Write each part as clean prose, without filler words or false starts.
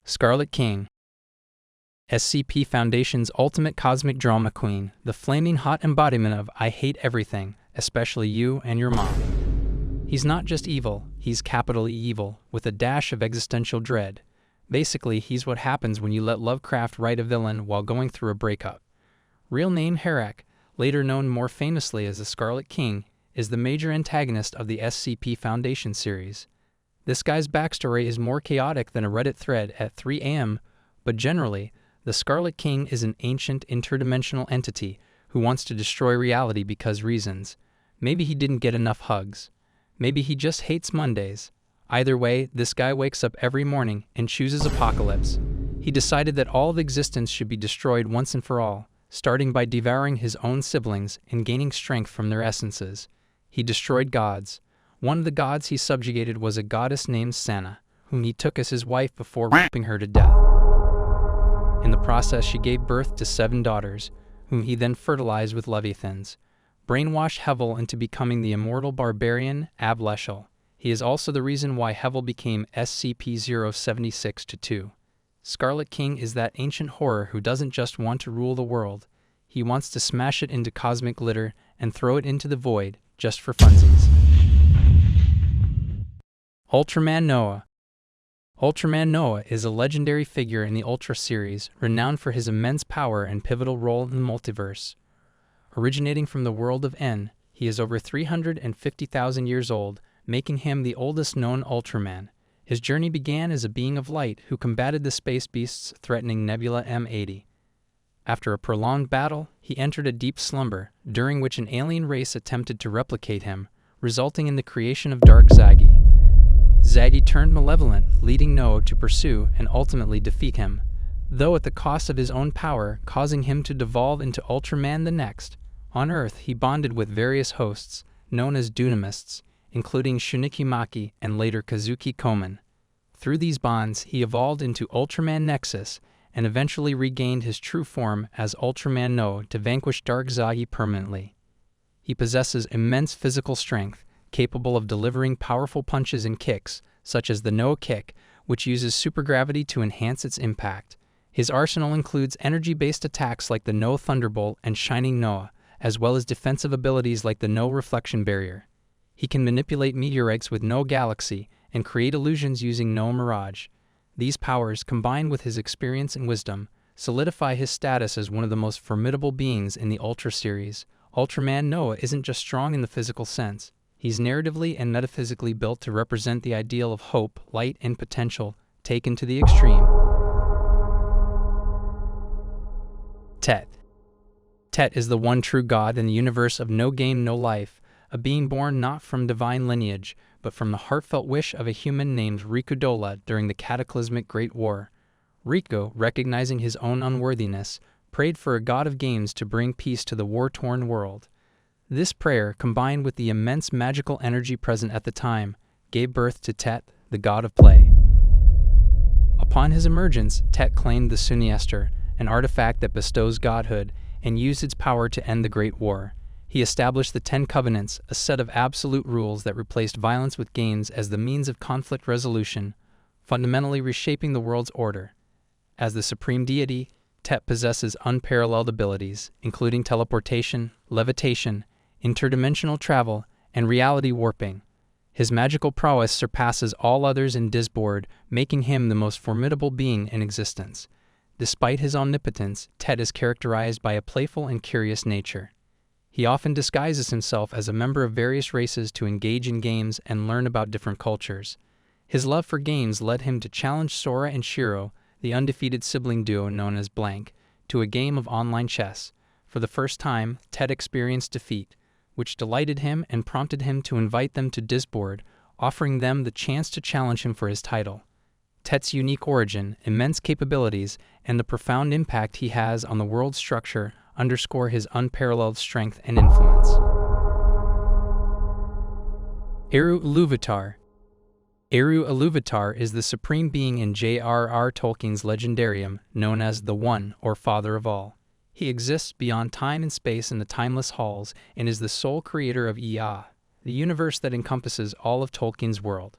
Scarlet King, SCP Foundation's ultimate cosmic drama queen, the flaming hot embodiment of "I hate everything, especially you and your mom." He's not just evil, he's capitally evil, with a dash of existential dread. Basically, he's what happens when you let Lovecraft write a villain while going through a breakup. Real name Harak, later known more famously as the Scarlet King, is the major antagonist of the SCP Foundation series. This guy's backstory is more chaotic than a Reddit thread at 3 a.m., but generally, the Scarlet King is an ancient interdimensional entity who wants to destroy reality because reasons. Maybe he didn't get enough hugs. Maybe he just hates Mondays. Either way, this guy wakes up every morning and chooses apocalypse. He decided that all of existence should be destroyed once and for all, starting by devouring his own siblings and gaining strength from their essences. He destroyed gods. One of the gods he subjugated was a goddess named Sana, whom he took as his wife before raping her to death. In the process, she gave birth to 7 daughters, whom he then fertilized with leviathans. Brainwashed Hevel into becoming the immortal barbarian Ableshel. He is also the reason why Hevel became SCP-076-2. Scarlet King is that ancient horror who doesn't just want to rule the world. He wants to smash it into cosmic glitter and throw it into the void, just for funsies. Ultraman Noa. Ultraman Noa is a legendary figure in the Ultra series, renowned for his immense power and pivotal role in the multiverse. Originating from the world of N, he is over 350,000 years old, making him the oldest known Ultraman. His journey began as a being of light who combated the space beasts threatening Nebula M80. After a prolonged battle, he entered a deep slumber, during which an alien race attempted to replicate him, resulting in the creation of Dark Zagi. Zagi turned malevolent, leading Noa to pursue and ultimately defeat him, though at the cost of his own power, causing him to devolve into Ultraman the Next. On Earth, he bonded with various hosts, known as Dunamists, including Shunikimaki and later Kazuki Koman. Through these bonds, he evolved into Ultraman Nexus and eventually regained his true form as Ultraman Noa to vanquish Dark Zagi permanently. He possesses immense physical strength, capable of delivering powerful punches and kicks, such as the Noa Kick, which uses supergravity to enhance its impact. His arsenal includes energy-based attacks like the Noa Thunderbolt and Shining Noa, as well as defensive abilities like the Noa Reflection Barrier. He can manipulate meteor eggs with Noa Galaxy and create illusions using Noa Mirage. These powers, combined with his experience and wisdom, solidify his status as one of the most formidable beings in the Ultra series. Ultraman Noa isn't just strong in the physical sense. He's narratively and metaphysically built to represent the ideal of hope, light, and potential, taken to the extreme. Tet. Tet is the one true god in the universe of No Game, No Life, a being born not from divine lineage, but from the heartfelt wish of a human named Rikudola during the cataclysmic Great War. Riku, recognizing his own unworthiness, prayed for a god of games to bring peace to the war-torn world. This prayer, combined with the immense magical energy present at the time, gave birth to Tet, the god of play. Upon his emergence, Tet claimed the Suniester, an artifact that bestows godhood, and used its power to end the Great War. He established the 10 Covenants, a set of absolute rules that replaced violence with games as the means of conflict resolution, fundamentally reshaping the world's order. As the supreme deity, Tet possesses unparalleled abilities, including teleportation, levitation, interdimensional travel, and reality warping. His magical prowess surpasses all others in Disboard, making him the most formidable being in existence. Despite his omnipotence, Tet is characterized by a playful and curious nature. He often disguises himself as a member of various races to engage in games and learn about different cultures. His love for games led him to challenge Sora and Shiro, the undefeated sibling duo known as Blank, to a game of online chess. For the first time, Tet experienced defeat, which delighted him and prompted him to invite them to Disboard, offering them the chance to challenge him for his title. Tet's unique origin, immense capabilities, and the profound impact he has on the world's structure underscore his unparalleled strength and influence. Eru Iluvatar. Eru Iluvatar is the supreme being in J.R.R. Tolkien's legendarium, known as the One, or Father of All. He exists beyond time and space in the timeless halls and is the sole creator of Ea, the universe that encompasses all of Tolkien's world.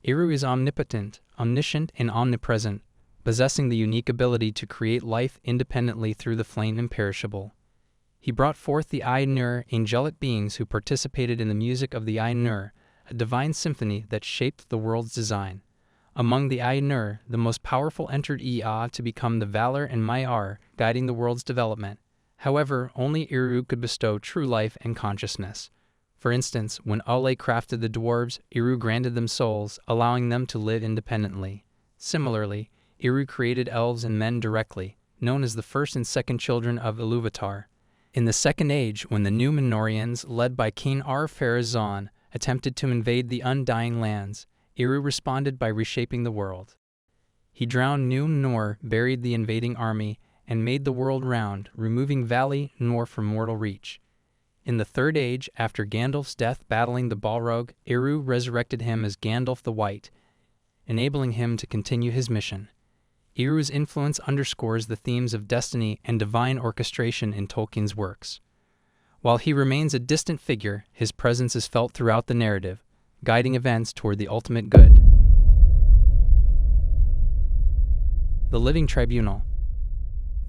Eru is omnipotent, omniscient, and omnipresent, possessing the unique ability to create life independently through the flame imperishable. He brought forth the Ainur, angelic beings who participated in the music of the Ainur, a divine symphony that shaped the world's design. Among the Ainur, the most powerful entered Ea to become the Valor and Maiar, guiding the world's development. However, only Eru could bestow true life and consciousness. For instance, when Ule crafted the dwarves, Eru granted them souls, allowing them to live independently. Similarly, Eru created elves and men directly, known as the first and second children of Iluvatar. In the Second Age, when the Númenóreans, led by King Ar-Pharazôn, attempted to invade the Undying Lands, Eru responded by reshaping the world. He drowned Númenor, buried the invading army, and made the world round, removing Valley Nor from mortal reach. In the Third Age, after Gandalf's death battling the Balrog, Eru resurrected him as Gandalf the White, enabling him to continue his mission. Eru's influence underscores the themes of destiny and divine orchestration in Tolkien's works. While he remains a distant figure, his presence is felt throughout the narrative, guiding events toward the ultimate good. The Living Tribunal.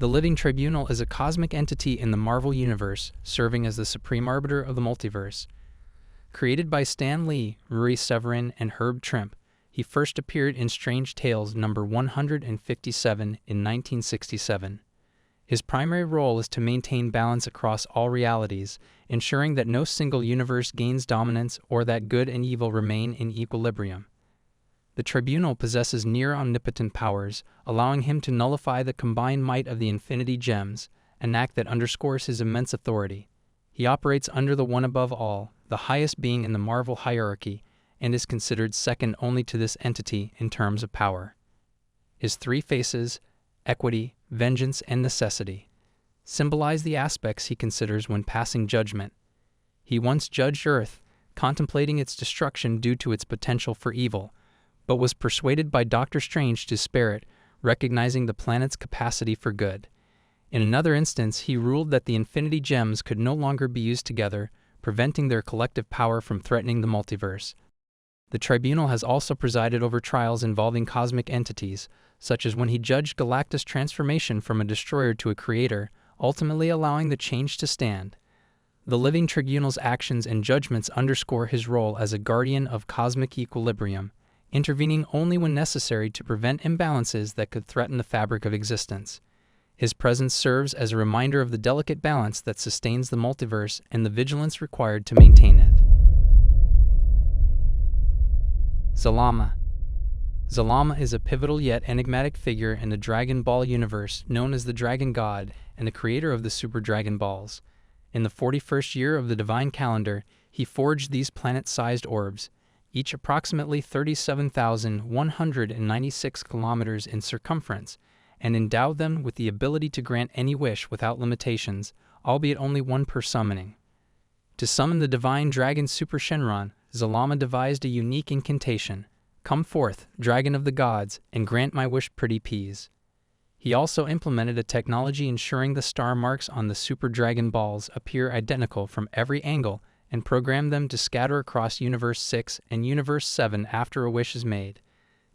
The Living Tribunal is a cosmic entity in the Marvel Universe, serving as the supreme arbiter of the multiverse. Created by Stan Lee, Rui Severin, and Herb Trimpe, he first appeared in Strange Tales number 157 in 1967. His primary role is to maintain balance across all realities, ensuring that no single universe gains dominance or that good and evil remain in equilibrium. The Tribunal possesses near-omnipotent powers, allowing him to nullify the combined might of the Infinity Gems, an act that underscores his immense authority. He operates under the One Above All, the highest being in the Marvel hierarchy, and is considered second only to this entity in terms of power. His three faces, equity, vengeance, and necessity, symbolize the aspects he considers when passing judgment. He once judged Earth, contemplating its destruction due to its potential for evil, but was persuaded by Doctor Strange to spare it, recognizing the planet's capacity for good. In another instance, he ruled that the Infinity Gems could no longer be used together, preventing their collective power from threatening the multiverse. The Tribunal has also presided over trials involving cosmic entities, such as when he judged Galactus' transformation from a destroyer to a creator, ultimately allowing the change to stand. The Living Tribunal's actions and judgments underscore his role as a guardian of cosmic equilibrium, intervening only when necessary to prevent imbalances that could threaten the fabric of existence. His presence serves as a reminder of the delicate balance that sustains the multiverse and the vigilance required to maintain it. Zalama. Zalama is a pivotal yet enigmatic figure in the Dragon Ball universe, known as the Dragon God and the creator of the Super Dragon Balls. In the 41st year of the Divine Calendar, he forged these planet-sized orbs, each approximately 37,196 kilometers in circumference, and endowed them with the ability to grant any wish without limitations, albeit only one per summoning. To summon the divine dragon Super Shenron, Zalama devised a unique incantation: "Come forth, dragon of the gods, and grant my wish, pretty peas." He also implemented a technology ensuring the star marks on the Super Dragon Balls appear identical from every angle and programmed them to scatter across Universe 6 and Universe 7 after a wish is made.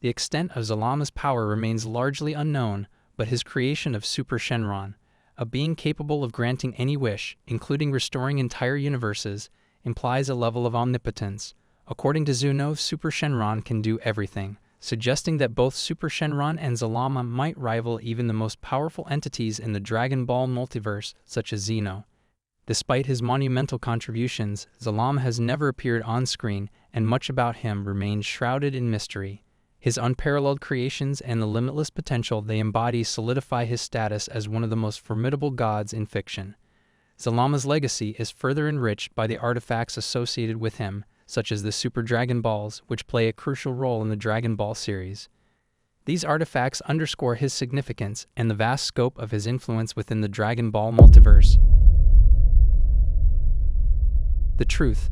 The extent of Zalama's power remains largely unknown, but his creation of Super Shenron, a being capable of granting any wish, including restoring entire universes, implies a level of omnipotence. According to Zuno, Super Shenron can do everything, suggesting that both Super Shenron and Zalama might rival even the most powerful entities in the Dragon Ball multiverse, such as Xeno. Despite his monumental contributions, Zalama has never appeared on-screen, and much about him remains shrouded in mystery. His unparalleled creations and the limitless potential they embody solidify his status as one of the most formidable gods in fiction. Zalama's legacy is further enriched by the artifacts associated with him, such as the Super Dragon Balls, which play a crucial role in the Dragon Ball series. These artifacts underscore his significance and the vast scope of his influence within the Dragon Ball multiverse. The Truth.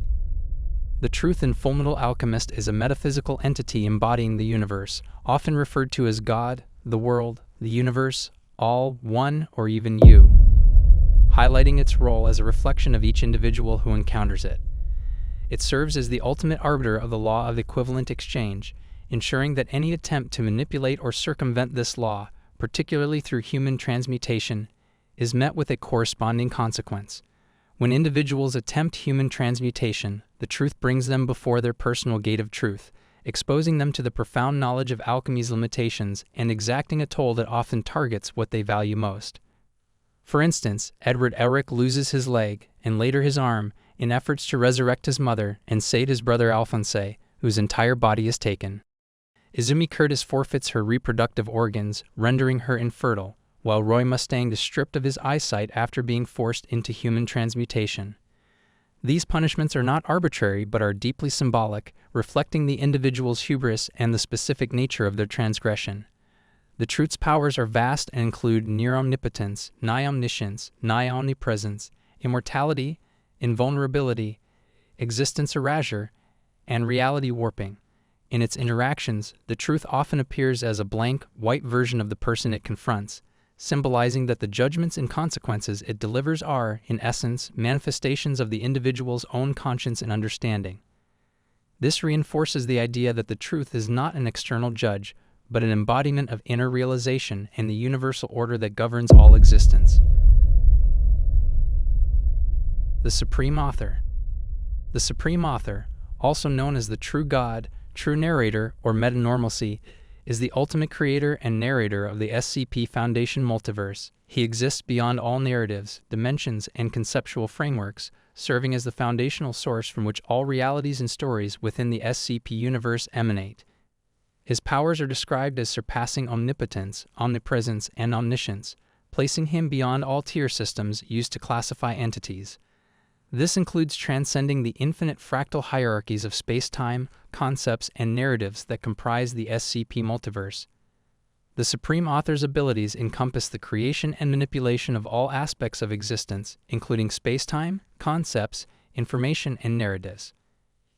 The Truth in Fullmetal Alchemist is a metaphysical entity embodying the universe, often referred to as God, the world, the universe, all, one, or even you, highlighting its role as a reflection of each individual who encounters it. It serves as the ultimate arbiter of the law of equivalent exchange, ensuring that any attempt to manipulate or circumvent this law, particularly through human transmutation, is met with a corresponding consequence. When individuals attempt human transmutation, the truth brings them before their personal gate of truth, exposing them to the profound knowledge of alchemy's limitations and exacting a toll that often targets what they value most. For instance, Edward Elric loses his leg, and later his arm, in efforts to resurrect his mother and save his brother Alphonse, whose entire body is taken. Izumi Curtis forfeits her reproductive organs, rendering her infertile, while Roy Mustang is stripped of his eyesight after being forced into human transmutation. These punishments are not arbitrary but are deeply symbolic, reflecting the individual's hubris and the specific nature of their transgression. The truth's powers are vast and include near omnipotence, nigh omniscience, nigh omnipresence, immortality, invulnerability, existence erasure, and reality warping. In its interactions, the truth often appears as a blank, white version of the person it confronts, symbolizing that the judgments and consequences it delivers are, in essence, manifestations of the individual's own conscience and understanding. This reinforces the idea that the truth is not an external judge, but an embodiment of inner realization and the universal order that governs all existence. The Supreme Author. The Supreme Author, also known as the True God, True Narrator, or Metanormalcy, is the ultimate creator and narrator of the SCP Foundation multiverse. He exists beyond all narratives, dimensions, and conceptual frameworks, serving as the foundational source from which all realities and stories within the SCP universe emanate. His powers are described as surpassing omnipotence, omnipresence, and omniscience, placing him beyond all tier systems used to classify entities. This includes transcending the infinite fractal hierarchies of space-time, concepts, and narratives that comprise the SCP multiverse. The Supreme Author's abilities encompass the creation and manipulation of all aspects of existence, including space-time, concepts, information, and narratives.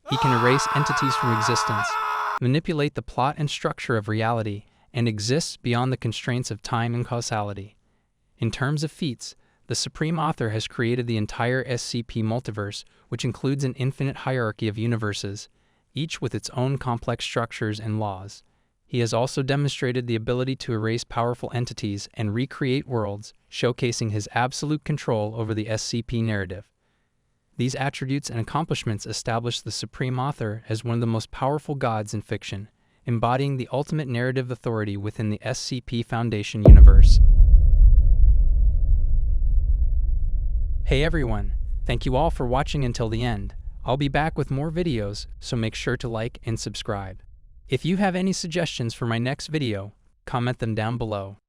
He can erase entities from existence, manipulate the plot and structure of reality, and exists beyond the constraints of time and causality. In terms of feats, the Supreme Author has created the entire SCP multiverse, which includes an infinite hierarchy of universes, each with its own complex structures and laws. He has also demonstrated the ability to erase powerful entities and recreate worlds, showcasing his absolute control over the SCP narrative. These attributes and accomplishments establish the Supreme Author as one of the most powerful gods in fiction, embodying the ultimate narrative authority within the SCP Foundation universe. Hey everyone, thank you all for watching until the end. I'll be back with more videos, so make sure to like and subscribe. If you have any suggestions for my next video, comment them down below.